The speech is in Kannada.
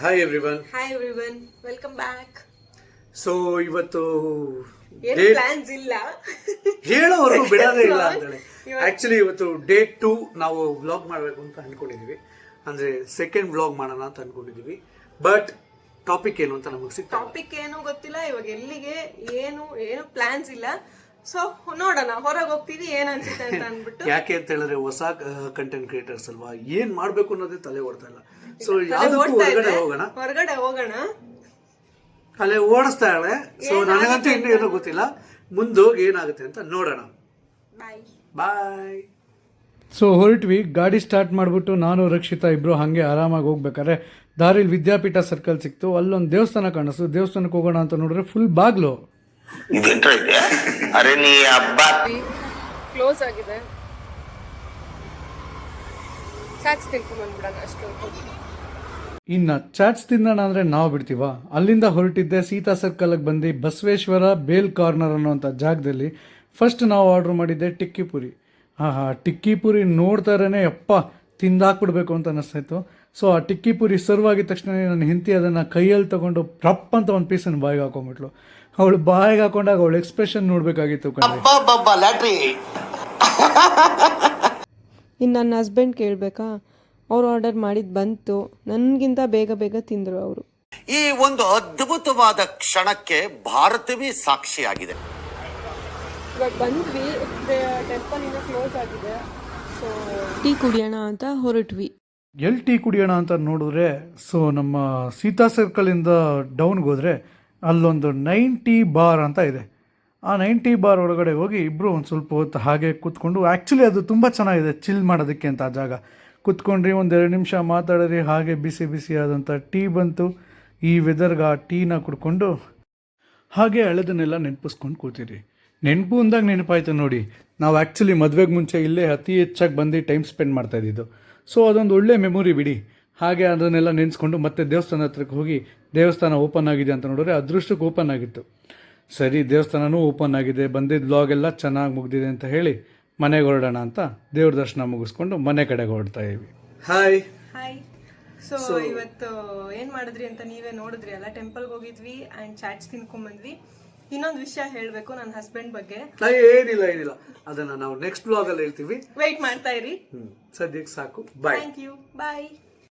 Hi everyone. Hi everyone, welcome back. So ಇವತ್ತು ಏನು ಪ್ಲಾನ್ಸ್ ಇಲ್ಲ, ಹೇಳೋವರೆಗೂ ಬಿಡೋದೇ ಇಲ್ಲ ಅಂತೇಳಿ. ಆಕ್ಚುಲಿ ಇವತ್ತು ಡೇ 2 ನಾವು ವ್ಲಾಗ್ ಮಾಡಬೇಕು ಅಂತ ಅನ್ಕೊಂಡಿದೀವಿ. ಅಂದ್ರೆ ಸೆಕೆಂಡ್ ವ್ಲಾಗ್ ಮಾಡೋಣ ಅಂತ ಅನ್ಕೊಂಡಿದೀವಿ. ಬಟ್ ಟಾಪಿಕ್ ಏನು ಅಂತ ನಮಗೆ ಸಿಗ್ತಾ ಟಾಪಿಕ್ ಏನು ಗೊತ್ತಿಲ್ಲ. ಇವಾಗ ಎಲ್ಲಿಗೆ ಏನು ಪ್ಲಾನ್ಸ್ ಇಲ್ಲ. ಸೊ ನೋಡೋಣ, ಹೊರಗೆ ಹೋಗ್ತೀವಿ ಏನ್ ಅನ್ಸುತ್ತೆ ಅಂತ ಅನ್ಬಿಟ್ಟು. ಯಾಕೆ ಅಂತ ಹೇಳಿದ್ರೆ ಹೊಸ ಕಂಟೆಂಟ್ ಕ್ರಿಯೇಟರ್ಸ್ ಅಲ್ವಾ, ಏನ್ ಮಾಡ್ಬೇಕು ಅನ್ನೋದೇ ತಲೆ ಓಡ್ತಾ ಇಲ್ಲ. ಸೊ ಯಾವ್ದಕ್ಕೂ ಹೊರಗಡೆ ಹೋಗೋಣ ಅಲ್ಲೇ ಓಡಿಸ್ತಾ ಇದ್ದಾಳೆ. ಸೊ ನನಗಂತೂ ಇನ್ನೂ ಏನೋ ಗೊತ್ತಿಲ್ಲ, ಮುಂದೋಗಿ ಏನಾಗುತ್ತೆ ಅಂತ ನೋಡೋಣ. ಬಾಯ್. ಸೊ ಹೊರಟ್ವಿ, ಗಾಡಿ ಸ್ಟಾರ್ಟ್ ಮಾಡಿಬಿಟ್ಟು ನಾನು ರಕ್ಷಿತಾ ಇಬ್ಬರು ಹಾಗೆ ಆರಾಮಾಗಿ ಹೋಗ್ಬೇಕಾದ್ರೆ ದಾರಿಲಿ ವಿದ್ಯಾಪೀಠ ಸರ್ಕಲ್ ಸಿಕ್ತು. ಅಲ್ಲೊಂದು ದೇವಸ್ಥಾನ ಕಾಣಿಸ್ತು. ದೇವಸ್ಥಾನಕ್ಕೆ ಹೋಗೋಣ ಅಂತ ನೋಡಿದ್ರೆ ಫುಲ್ ಬಾಗ್ಲು. ಕ್ಲೋಸ್ ಆಗಿದೆ. ಚಾಟ್ಸ್ ತಿನ್ಕೊಂಡ್ಬಂದ್ಬಿಡೋಣ ಅಷ್ಟು. ಇನ್ನು ಚಾಟ್ಸ್ ತಿನ್ನೋಣ ಅಂದರೆ ನಾವು ಬಿಡ್ತೀವ. ಅಲ್ಲಿಂದ ಹೊರಟಿದ್ದೆ ಸೀತಾ ಸರ್ಕಲ್ಗೆ ಬಂದು ಬಸವೇಶ್ವರ ಬೇಲ್ ಕಾರ್ನರ್ ಅನ್ನೋಂಥ ಜಾಗದಲ್ಲಿ ಫಸ್ಟ್ ನಾವು ಆರ್ಡ್ರ್ ಮಾಡಿದ್ದೆ ಟಿಕ್ಕಿ ಪುರಿ. ಟಿಕ್ಕಿ ಪುರಿ ನೋಡ್ತಾರೇ ಅಪ್ಪ ತಿಂದಾಕ್ಬಿಡ್ಬೇಕು ಅಂತ ಅನ್ನಿಸ್ತಾಯಿತ್ತು. ಸೊ ಆ ಟಿಕ್ಕಿ ಪುರಿ ಸರ್ವ್ ಆಗಿದ ತಕ್ಷಣ ನನ್ನ ಹೆಂಡತಿ ಅದನ್ನು ಕೈಯಲ್ಲಿ ತೊಗೊಂಡು ರಪ್ ಅಂತ ಒಂದು ಪೀಸನ್ನು ಬಾಯಿಗೆ ಹಾಕೊಂಡ್ಬಿಟ್ಲು. ಅವಳು ಬಾಯಿಗೆ ಹಾಕೊಂಡಾಗ ಅವಳು ಎಕ್ಸ್ಪ್ರೆಷನ್ ನೋಡಬೇಕಾಗಿತ್ತು ಕಣ್ರಿ. ಇನ್ನು ನನ್ನ ಹಸ್ಬೆಂಡ್ ಕೇಳಬೇಕಾ, ಅವ್ರು ಆರ್ಡರ್ ಮಾಡಿದ್ದು ಬಂತು, ನನಗಿಂತ ಬೇಗ ತಿಂದರು ಅವರು. ಈ ಒಂದು ಅದ್ಭುತವಾದ ಕ್ಷಣಕ್ಕೆ ಭಾರತವೇ ಸಾಕ್ಷಿಯಾಗಿದೆ. ಇವಾಗ ಬಂದ್ವಿ, ಟೆಂಪಲ್ ಇನ್ನೂ ಕ್ಲೋಸ್ ಆಗಿದೆ. ಸೊ ಟೀ ಕುಡಿಯೋಣ ಅಂತ ಹೊರಟ್ವಿ. ಎಲ್ಲಿ ಟೀ ಕುಡಿಯೋಣ ಅಂತ ನೋಡಿದ್ರೆ, ಸೊ ನಮ್ಮ ಸೀತಾ ಸರ್ಕಲಿಂದ ಡೌನ್ಗೆ ಹೋದರೆ ಅಲ್ಲೊಂದು 90 ಬಾರ್ ಅಂತ ಇದೆ. ಆ 90 ಬಾರ್ ಒಳಗಡೆ ಹೋಗಿ ಇಬ್ಬರು ಒಂದು ಸ್ವಲ್ಪ ಹೊತ್ತು ಹಾಗೆ ಕೂತ್ಕೊಂಡು, ಆ್ಯಕ್ಚುಲಿ ಅದು ತುಂಬ ಚೆನ್ನಾಗಿದೆ ಚಿಲ್ ಮಾಡೋದಕ್ಕೆ ಅಂತ. ಆ ಜಾಗ ಕೂತ್ಕೊಂಡ್ರಿ, ಒಂದೆರಡು ನಿಮಿಷ ಮಾತಾಡಿರಿ, ಹಾಗೆ ಬಿಸಿ ಆದಂಥ ಟೀ ಬಂತು. ಈ ವೆದರ್ಗೆ ಆ ಟೀನ ಕುಡ್ಕೊಂಡು ಹಾಗೆ ಹಳೆದನ್ನೆಲ್ಲ ನೆನಪಿಸ್ಕೊಂಡು ಕೂತಿರಿ. ನೆನಪು ಅಂದಾಗ ನೆನಪಾಯ್ತು ನೋಡಿ, ನಾವು ಆ್ಯಕ್ಚುಲಿ ಮದುವೆಗೆ ಮುಂಚೆ ಇಲ್ಲೇ ಅತಿ ಹೆಚ್ಚಾಗಿ ಬಂದು ಟೈಮ್ ಸ್ಪೆಂಡ್ ಮಾಡ್ತಾಯಿದ್ದು. ಸೊ ಅದೊಂದು ಒಳ್ಳೆ ಮೆಮೊರಿ ಬಿಡಿ. ಹಾಗೆ ಅದನ್ನೆಲ್ಲ ನೆನೆಸ್ಕೊಂಡು ಮತ್ತೆ ದೇವಸ್ಥಾನ ಹತ್ರಕ್ಕೆ ಹೋಗಿ ದೇವಸ್ಥಾನ ಓಪನ್ ಆಗಿದೆ ಅಂತ ನೋಡಿದ್ರೆ ಅದೃಷ್ಟಕ್ಕೆ ಓಪನ್ ಆಗಿತ್ತು. ಸರಿ, ದೇವಸ್ಥಾನವೂ ಓಪನ್ ಆಗಿದೆ, ಬಂದಿದ್ದ ವ್ಲಾಗೆಲ್ಲ ಚೆನ್ನಾಗಿ ಮುಗ್ದಿದೆ ಅಂತ ಹೇಳಿ ಮನೆಗೆ ಹೊರಡೋಣ ಅಂತ ದೇವ್ರ ದರ್ಶನ ಮುಗಿಸ್ಕೊಂಡು ಮನೆ ಕಡೆಗೆ ಹೊರಡ್ತಾ ಇದ್ವಿ. ಹಾಯ್. ಸೊ ಇವತ್ತು ಏನ್ ಮಾಡಿದ್ರಿ ಅಂತ ನೀವೇ ನೋಡಿದ್ರಿ ಅಲ್ಲ. ಟೆಂಪಲ್ಗೆ ಹೋಗಿದ್ವಿ ಅಂಡ್ ಚಾಟ್ಸ್ ತಿನ್ಕೊಂಡ್ಬಂದ್ವಿ. ಇನ್ನೊಂದು ವಿಷಯ ಹೇಳ್ಬೇಕು ನನ್ನ ಹಸ್ಬೆಂಡ್ ಬಗ್ಗೆ. ಏನಿಲ್ಲ, ಅದನ್ನ ನಾವು ನೆಕ್ಸ್ಟ್ ಬ್ಲಾಗ್ ಅಲ್ಲಿ ಹೇಳ್ತೀವಿ. ವೇಟ್ ಮಾಡ್ತಾ ಇರಿ. ಸದ್ಯಕ್ಕೆ ಸಾಕು. ಬಾಯ್. Thank you. ಬಾಯ್.